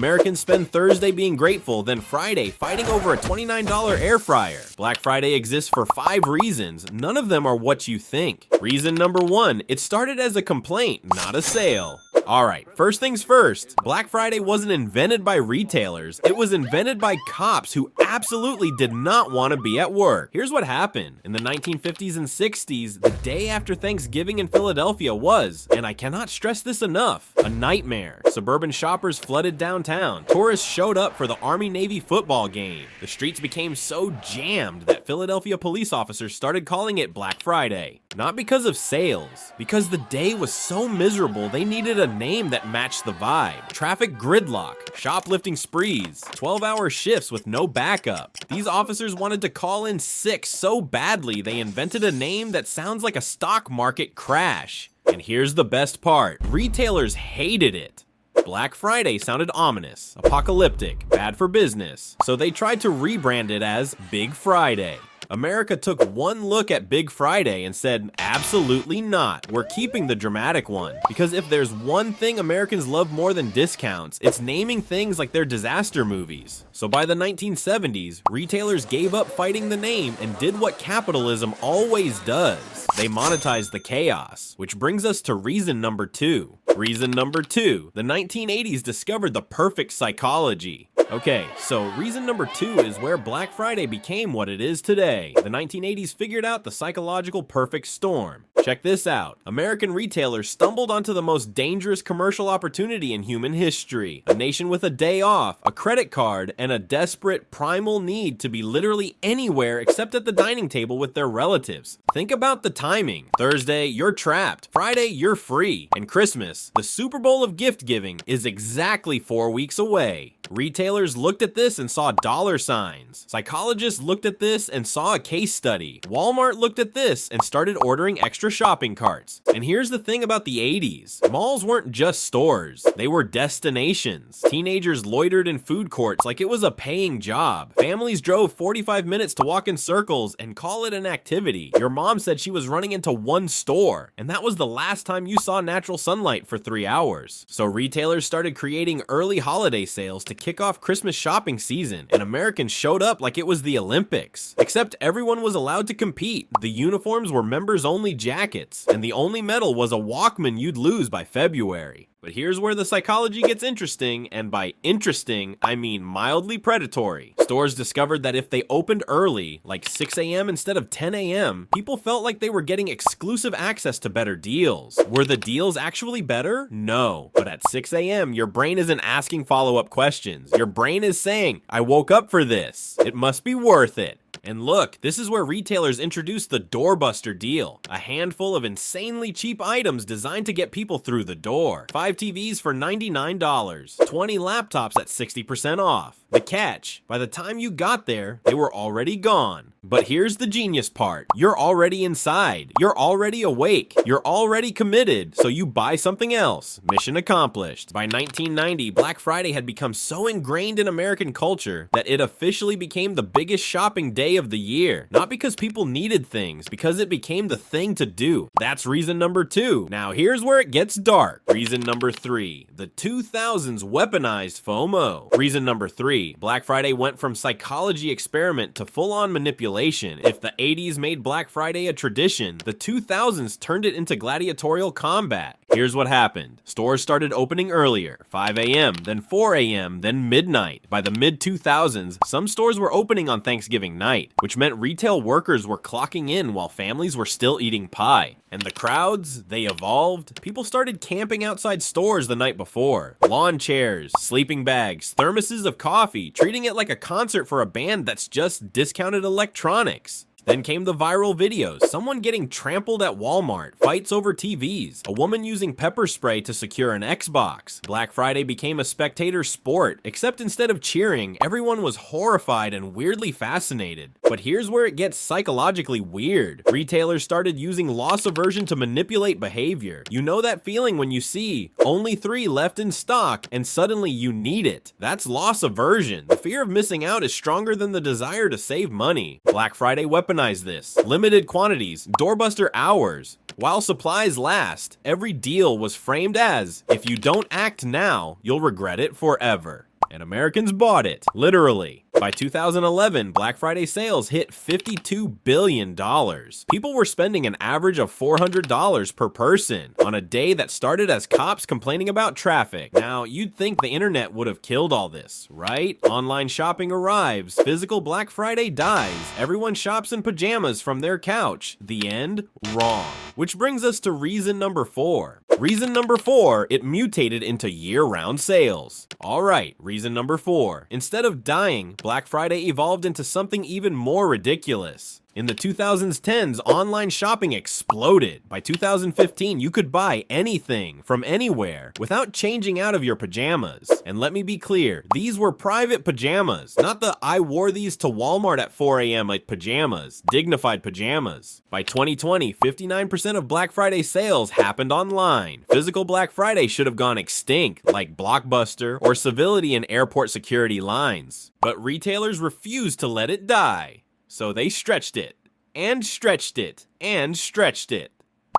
Americans spend Thursday being grateful, then Friday fighting over a $29 air fryer. Black Friday exists for 5 reasons. None of them are what you think. Reason number 1, it started as a complaint, not a sale. Alright, first things first, Black Friday wasn't invented by retailers, it was invented by cops who absolutely did not want to be at work. Here's what happened. In the 1950s and 60s, the day after Thanksgiving in Philadelphia was, and I cannot stress this enough, a nightmare. Suburban shoppers flooded downtown. Tourists showed up for the Army-Navy football game. The streets became so jammed that Philadelphia police officers started calling it Black Friday. Not because of sales, because the day was so miserable they needed a name that matched the vibe. Traffic gridlock, shoplifting sprees, 12-hour shifts with no backup. These officers wanted to call in sick so badly they invented a name that sounds like a stock market crash. And here's the best part, retailers hated it. Black Friday sounded ominous, apocalyptic, bad for business, so they tried to rebrand it as Big Friday. America took one look at Big Friday and said, absolutely not, we're keeping the dramatic one. Because if there's one thing Americans love more than discounts, it's naming things like they're disaster movies. So by the 1970s, retailers gave up fighting the name and did what capitalism always does. They monetized the chaos, which brings us to reason number 2. Reason number 2, the 1980s discovered the perfect psychology. Okay, so reason number 2 is where Black Friday became what it is today. The 1980s figured out the psychological perfect storm. Check this out. American retailers stumbled onto the most dangerous commercial opportunity in human history. A nation with a day off, a credit card, and a desperate, primal need to be literally anywhere except at the dining table with their relatives. Think about the timing. Thursday, you're trapped. Friday, you're free. And Christmas, the Super Bowl of gift giving, is exactly 4 weeks away. Retailers looked at this and saw dollar signs. Psychologists looked at this and saw a case study. Walmart looked at this and started ordering extra shopping carts. And here's the thing about the 80s. Malls weren't just stores. They were destinations. Teenagers loitered in food courts like it was a paying job. Families drove 45 minutes to walk in circles and call it an activity. Your mom said she was running into one store, and that was the last time you saw natural sunlight for 3 hours. So retailers started creating early holiday sales to kick off Christmas shopping season, and Americans showed up like it was the Olympics. Except everyone was allowed to compete. The uniforms were members-only jackets, and the only medal was a Walkman you'd lose by February. But here's where the psychology gets interesting, and by interesting, I mean mildly predatory. Stores discovered that if they opened early, like 6 a.m. instead of 10 a.m., people felt like they were getting exclusive access to better deals. Were the deals actually better? No. But at 6 a.m., your brain isn't asking follow-up questions. Your brain is saying, I woke up for this. It must be worth it. And look, this is where retailers introduced the doorbuster deal, a handful of insanely cheap items designed to get people through the door. 5 TVs for $99, 20 laptops at 60% off. The catch, by the time you got there, they were already gone. But here's the genius part. You're already inside. You're already awake. You're already committed. So you buy something else. Mission accomplished. By 1990, Black Friday had become so ingrained in American culture that it officially became the biggest shopping day of the year. Not because people needed things, because it became the thing to do. That's reason number 2. Now here's where it gets dark. Reason number 3. The 2000s weaponized FOMO. Reason number 3. Black Friday went from psychology experiment to full-on manipulation. If the 80s made Black Friday a tradition, the 2000s turned it into gladiatorial combat. Here's what happened. Stores started opening earlier, 5 a.m., then 4 a.m., then midnight. By the mid-2000s, some stores were opening on Thanksgiving night, which meant retail workers were clocking in while families were still eating pie. And the crowds, they evolved. People started camping outside stores the night before. Lawn chairs, sleeping bags, thermoses of coffee, treating it like a concert for a band that's just discounted electronics. Then came the viral videos, someone getting trampled at Walmart, fights over TVs, a woman using pepper spray to secure an Xbox. Black Friday became a spectator sport, except instead of cheering, everyone was horrified and weirdly fascinated. But here's where it gets psychologically weird. Retailers started using loss aversion to manipulate behavior. You know that feeling when you see only 3 left in stock and suddenly you need it. That's loss aversion. The fear of missing out is stronger than the desire to save money. Black Friday weaponized this. Limited quantities, doorbuster hours. While supplies last, every deal was framed as, if you don't act now, you'll regret it forever. and Americans bought it, literally. By 2011, Black Friday sales hit $52 billion. People were spending an average of $400 per person on a day that started as cops complaining about traffic. Now, you'd think the internet would have killed all this, right? Online shopping arrives, physical Black Friday dies, everyone shops in pajamas from their couch. The end? Wrong. Which brings us to reason number 4. Reason number 4, it mutated into year-round sales. Alright, reason number 4. Instead of dying, Black Friday evolved into something even more ridiculous. In the 2010s, online shopping exploded. By 2015, you could buy anything from anywhere without changing out of your pajamas. And let me be clear, these were private pajamas, not the I wore these to Walmart at 4 a.m. like pajamas, dignified pajamas. By 2020, 59% of Black Friday sales happened online. Physical Black Friday should have gone extinct, like Blockbuster or civility and airport security lines. But retailers refused to let it die. So they stretched it, and stretched it, and stretched it.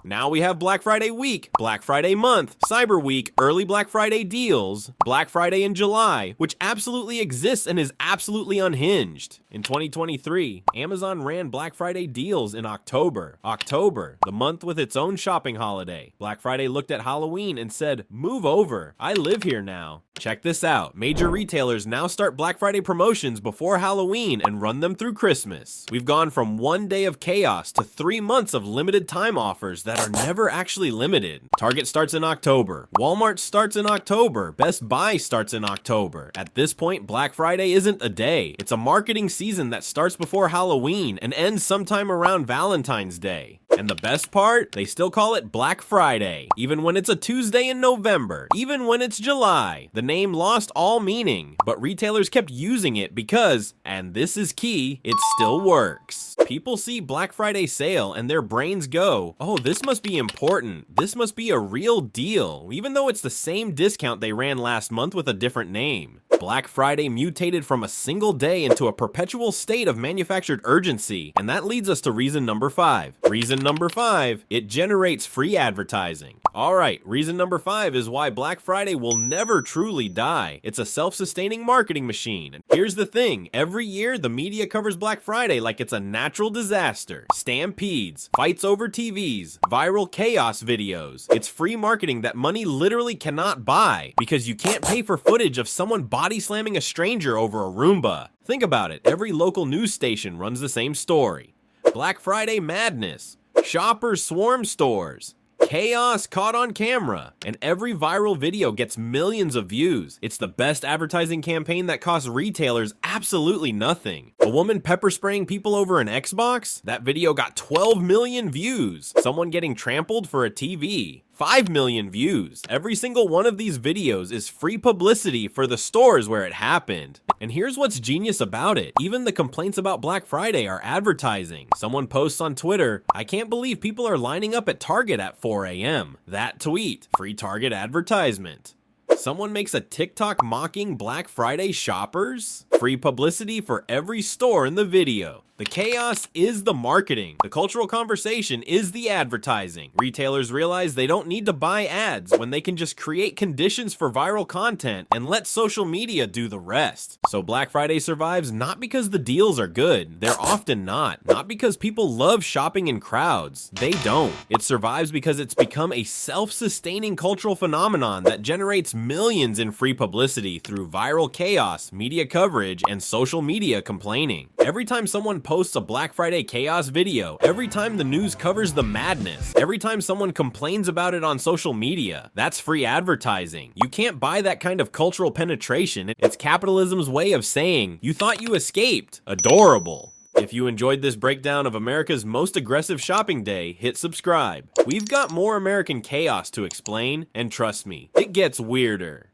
Now we have Black Friday week, Black Friday month, Cyber Week, early Black Friday deals, Black Friday in July, which absolutely exists and is absolutely unhinged. In 2023, Amazon ran Black Friday deals in October. October, the month with its own shopping holiday. Black Friday looked at Halloween and said, "Move over, I live here now." Check this out. Major retailers now start Black Friday promotions before Halloween and run them through Christmas. We've gone from 1 day of chaos to 3 months of limited time offers that are never actually limited. Target starts in October. Walmart starts in October. Best Buy starts in October. At this point, Black Friday isn't a day. It's a marketing season that starts before Halloween and ends sometime around Valentine's Day. And the best part? They still call it Black Friday, even when it's a Tuesday in November, even when it's July. The name lost all meaning, but retailers kept using it because, and this is key, it still works. People see Black Friday sale and their brains go, "Oh, this must be important. This must be a real deal," even though it's the same discount they ran last month with a different name. Black Friday mutated from a single day into a perpetual state of manufactured urgency, and that leads us to reason number 5. Reason number 5, it generates free advertising. Alright, reason number 5 is why Black Friday will never truly die. It's a self-sustaining marketing machine. And here's the thing, every year the media covers Black Friday like it's a natural disaster. Stampedes, fights over TVs, viral chaos videos. It's free marketing that money literally cannot buy because you can't pay for footage of someone body slamming a stranger over a Roomba. Think about it, every local news station runs the same story. Black Friday madness, shoppers swarm stores, chaos caught on camera, and every viral video gets millions of views. It's the best advertising campaign that costs retailers absolutely nothing. A woman pepper spraying people over an Xbox? That video got 12 million views. Someone getting trampled for a TV? 5 million views. Every single one of these videos is free publicity for the stores where it happened. And here's what's genius about it. Even the complaints about Black Friday are advertising. Someone posts on Twitter, "I can't believe people are lining up at Target at 4 a.m. That tweet, free Target advertisement. Someone makes a TikTok mocking Black Friday shoppers? Free publicity for every store in the video. The chaos is the marketing. The cultural conversation is the advertising. Retailers realize they don't need to buy ads when they can just create conditions for viral content and let social media do the rest. So Black Friday survives not because the deals are good. They're often not. Not because people love shopping in crowds. They don't. It survives because it's become a self-sustaining cultural phenomenon that generates millions in free publicity through viral chaos, media coverage, and social media complaining. Every time someone posts a Black Friday chaos video, every time the news covers the madness, every time someone complains about it on social media, that's free advertising. You can't buy that kind of cultural penetration. It's capitalism's way of saying, you thought you escaped. Adorable. If you enjoyed this breakdown of America's most aggressive shopping day, hit subscribe. We've got more American chaos to explain, and trust me, it gets weirder.